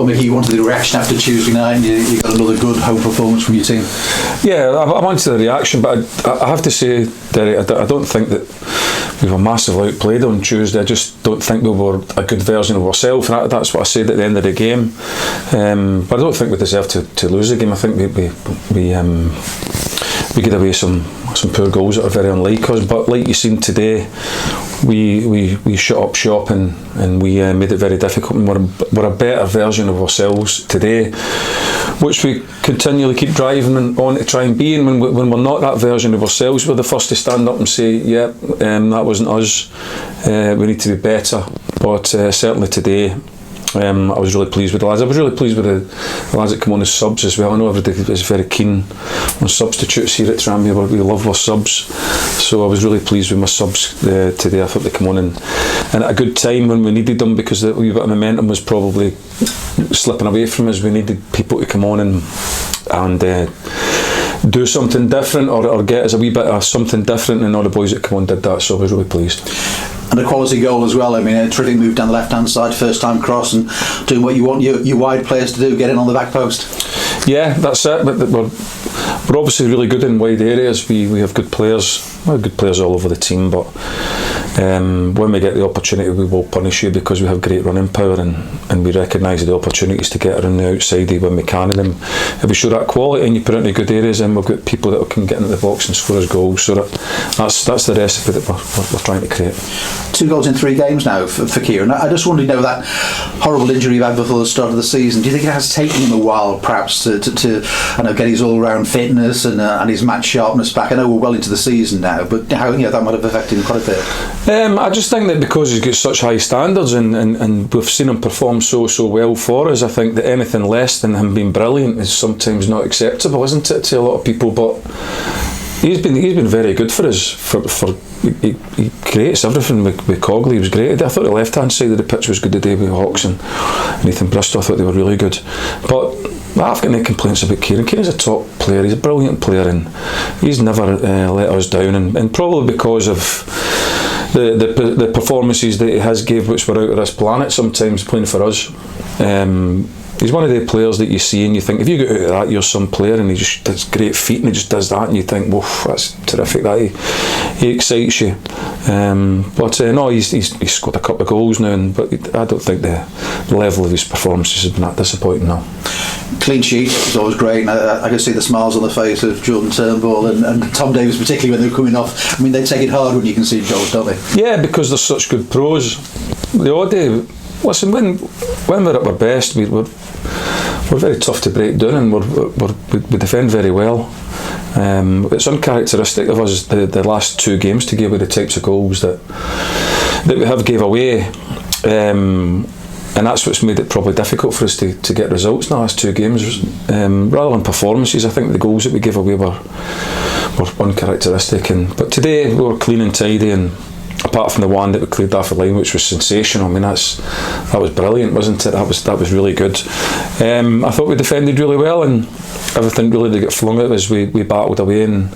thought, Micky, you wanted the reaction after Tuesday night, and you got another good home performance from your team. Yeah, I wanted the reaction, but I have to say, Derek, I don't think that we were massively outplayed on Tuesday. I just don't think we were a good version of ourselves. That's what I said at the end of the game. But I don't think we deserved to lose the game. I think we get away some poor goals that are very unlike us. But like you seen today, we shut up shop and we made it very difficult. And we're a better version of ourselves today, which we continually keep driving on to try and be. And when we're not that version of ourselves, we're the first to stand up and say, yeah, that wasn't us. We need to be better. But certainly today, I was really pleased with the lads. I was really pleased with the lads that come on as subs as well. I know everybody is very keen on substitutes here at Tranmere. We love our subs, so I was really pleased with my subs today. I thought they come on and at a good time when we needed them, because the wee bit of momentum was probably slipping away from us. We needed people to come on and do something different or get us a wee bit of something different, and all the boys that come on did that, so I was really pleased. And a quality goal as well. I mean, a terrific move down the left-hand side, first time cross, and doing what you want your wide players to do, getting on the back post. Yeah, that's it. But we're obviously really good in wide areas. We have good players. We have good players all over the team, but when we get the opportunity, we will punish you, because we have great running power, and we recognise the opportunities to get around the outside when we can. And then if we show that quality and you put it into good areas, then we've got people that can get into the box and score us goals. So that's the recipe that we're trying to create. 2 goals in 3 games now for Kieran. I just wanted to know, that horrible injury he had before the start of the season, do you think it has taken him a while perhaps to get his all-round fitness and his match sharpness back? I know we're well into the season now, but how that might have affected him quite a bit. I just think that because he's got such high standards and we've seen him perform so well for us, I think that anything less than him being brilliant is sometimes not acceptable, isn't it, to a lot of people? But he's been very good for us. He creates everything with Cogley. He was great. I thought the left hand side of the pitch was good today with Hawks and Ethan Bristow. I thought they were really good. But I've got no complaints about Kieran. Kieran's a top player. He's a brilliant player, and he's never let us down. And probably because of the performances that he has gave, which were out of this planet sometimes, playing for us. He's one of the players that you see and you think, if you get out of that, you're some player, and he just does great feet and he just does that, and you think, woof, that's terrific. That he excites you. No, he's scored a couple of goals now, but I don't think the level of his performances has been that disappointing now. Clean sheet is always great, and I can see the smiles on the face of Jordan Turnbull and Tom Davies, particularly when they're coming off. I mean, they take it hard when you can see goals, don't they? Yeah, because they're such good pros. The odd day, listen, when we're at our best, we're very tough to break down, and we defend very well. It's uncharacteristic of us the last 2 games to give away the types of goals that we have gave away. And that's what's made it probably difficult for us to get results in the last 2 games. Rather than performances, I think the goals that we gave away were uncharacteristic. But today we were clean and tidy, and apart from the one that we cleared off the line, which was sensational. I mean, that was brilliant, wasn't it? That was really good. I thought we defended really well, and everything really did get flung at us. We battled away and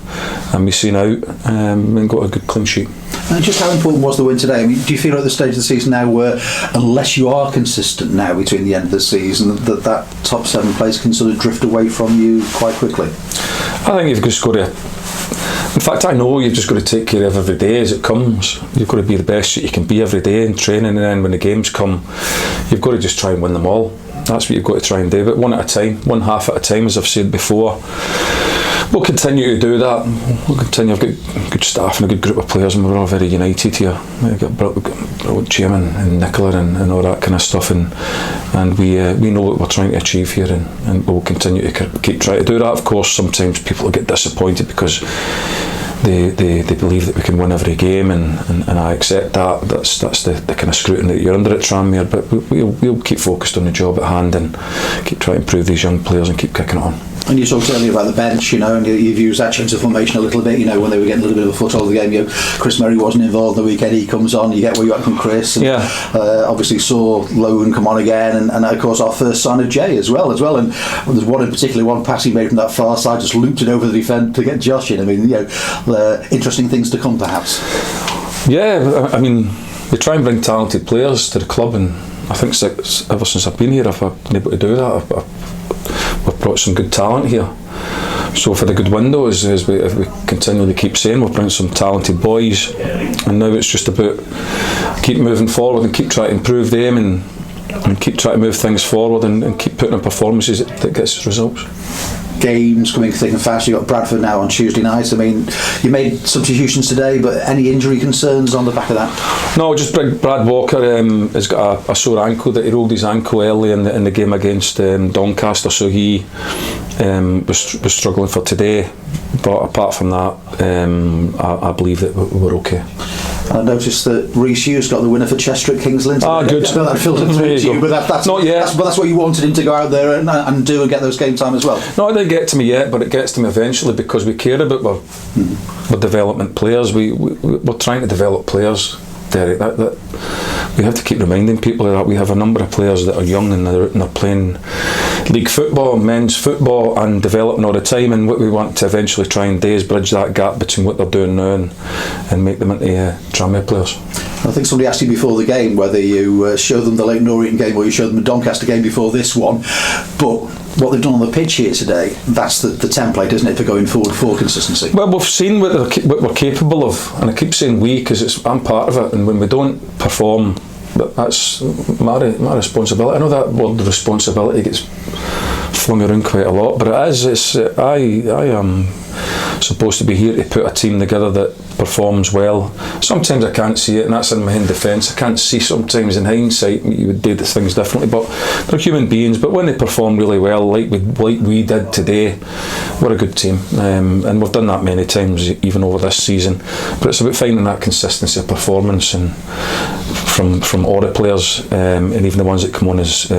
we seen out and got a good clean sheet. And just how important was the win today? I mean, do you feel at the stage of the season now where, unless you are consistent now between the end of the season, that top 7 place can sort of drift away from you quite quickly? I think you've just got to... In fact, I know you've just got to take care of every day as it comes. You've got to be the best that you can be every day in training, and then when the games come, you've got to just try and win them all. That's what you've got to try and do, but one at a time, one half at a time, as I've said before. We'll continue to do that. We'll continue. I've got good staff and a good group of players, and we're all very united here. We've got Jim and Nicola and all that kind of stuff, and we know what we're trying to achieve here, and we'll continue to keep trying to do that. Of course, sometimes people get disappointed because they believe that we can win every game, and I accept that. That's the kind of scrutiny that you're under at Tranmere, but we'll keep focused on the job at hand and keep trying to improve these young players and keep kicking it on. And you talked earlier about the bench, and you've used that change of formation a little bit, when they were getting a little bit of a foothold of the game. Chris Merry wasn't involved the weekend, he comes on, you get where you are from Chris, and obviously saw Logan come on again, and of course our first sign of Jay as well, and there's one in particular, one pass he made from that far side, just looped it over the defence to get Josh in. I mean, interesting things to come perhaps. Yeah, I mean, we try and bring talented players to the club, and I think ever since I've been here, I've been able to do that. We've brought some good talent here. So for the good window, as we continually keep saying, we've brought some talented boys, and now it's just about keep moving forward and keep trying to improve them and keep trying to move things forward and keep putting in performances that gets us results. Games coming thick and fast. You've got Bradford now on Tuesday night. I mean, you made substitutions today, but any injury concerns on the back of that? No, just Brad Walker has got a sore ankle. That he rolled his ankle early in the game against Doncaster, so he was struggling for today. But apart from that, I believe that we're okay. I noticed that Rhys Hughes got the winner for Chester at Kings Lynn. Good. That filtered through to you, but that's not yet. That's what you wanted him to go out there and do and get those game time as well. No, it didn't get to me yet, but it gets to me eventually because we care about our development players. We're trying to develop players, Derek. That we have to keep reminding people of that. We have a number of players that are young and they're playing league football, men's football, and developing all the time. And what we want to eventually try and do is bridge that gap between what they're doing now and make them into Tranmere players. I think somebody asked you before the game whether you showed them the Leighton Orient game or you showed them the Doncaster game before this one. But what they've done on the pitch here today, that's the template, isn't it, for going forward for consistency? Well, we've seen what we're capable of, and I keep saying we because I'm part of it. And when we don't perform, that's my responsibility. I know that word responsibility gets flung around quite a lot, but it is. I am supposed to be here to put a team together that performs well. Sometimes I can't see it, and that's in my own defence. I can't see sometimes in hindsight you would do the things differently, but they're human beings. But when they perform really well, like we did today, we're a good team, and we've done that many times even over this season. But it's about finding that consistency of performance and from all the players and even the ones that come on as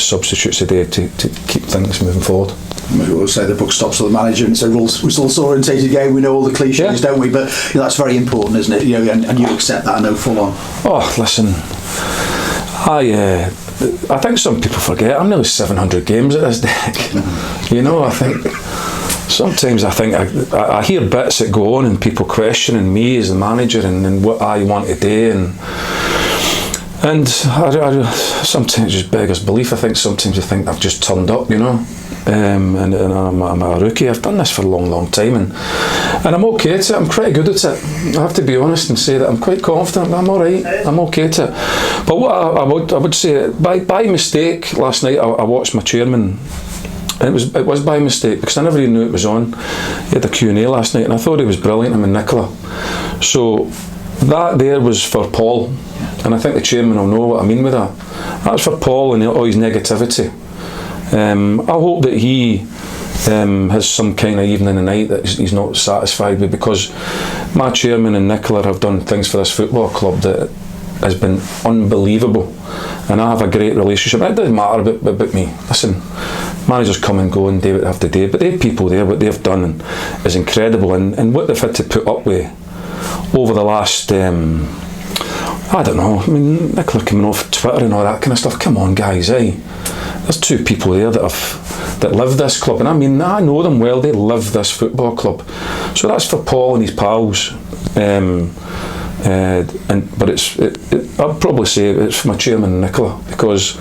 substitutes today to keep things moving forward. We always say the buck stops with the manager, and it's a results-orientated game. We know all the cliches, don't we? But that's very important, isn't it? And you accept that, I know, full on. Oh, listen, I think some people forget I'm nearly 700 games at this deck. I think sometimes I hear bits that go on and people questioning me as the manager and what I want to do and I sometimes just beggars belief. I think sometimes you think I've just turned up, and I'm a rookie. I've done this for a long time and I'm okay at it. I'm pretty good at it. I have to be honest and say that I'm quite confident. I'm alright. I'm okay at it. But what I would say, by mistake last night I watched my chairman. It was by mistake because I never even knew it was on. He had a Q&A last night and I thought he was brilliant, him and Nicola. So that there was for Paul, and I think the chairman will know what I mean with that. That's for Paul and all his negativity. I hope that he has some kind of evening and night that he's not satisfied with, because my chairman and Nicola have done things for this football club that has been unbelievable, and I have a great relationship. It doesn't matter about me. Listen, managers come and go and do what they have to do, but they have people there. What they've done is incredible, and what they've had to put up with over the last I don't know, I mean, Nicola coming off Twitter and all that kind of stuff. Come on, guys, there's two people there that live this club, and I mean, I know them well. They live this football club, so that's for Paul and his pals. But I'd probably say it's for my chairman and Nicola, because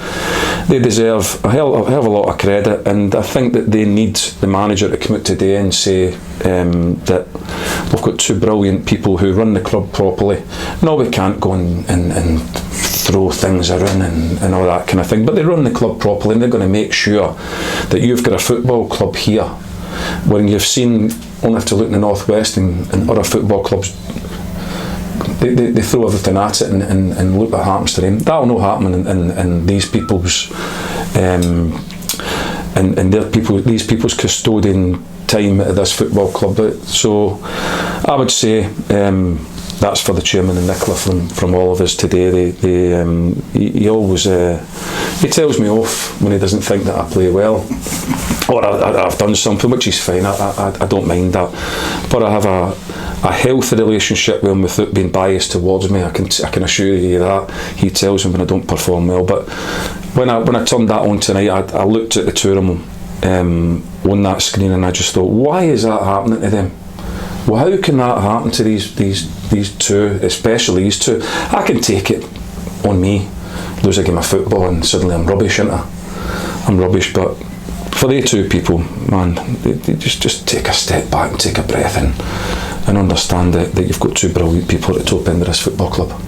they deserve a hell of a lot of credit, and I think that they need the manager to come out today and say that we've got two brilliant people who run the club properly. No, we can't go and throw things around and all that kind of thing, but they run the club properly, and they're going to make sure that you've got a football club here when you've seen, only have to look in the Northwest and other football clubs. They throw everything at it and look what happens to them. That'll not happen in these people's and these people's custodian time at this football club. So I would say that's for the chairman and Nicola from all of us today. He always he tells me off when he doesn't think that I play well, or I've done something, which is fine. I don't mind that, but I have a healthy relationship with him without being biased towards me. I can assure you that. He tells me when I don't perform well. But when I turned that on tonight, I looked at the two of them on that screen, and I just thought, why is that happening to them? Well, how can that happen to these two, especially these two? I can take it on me. lose a game of football and suddenly I'm rubbish, I'm rubbish. But for they two people, man, they just take a step back and take a breath and understand that you've got two brilliant people at the top end of this football club.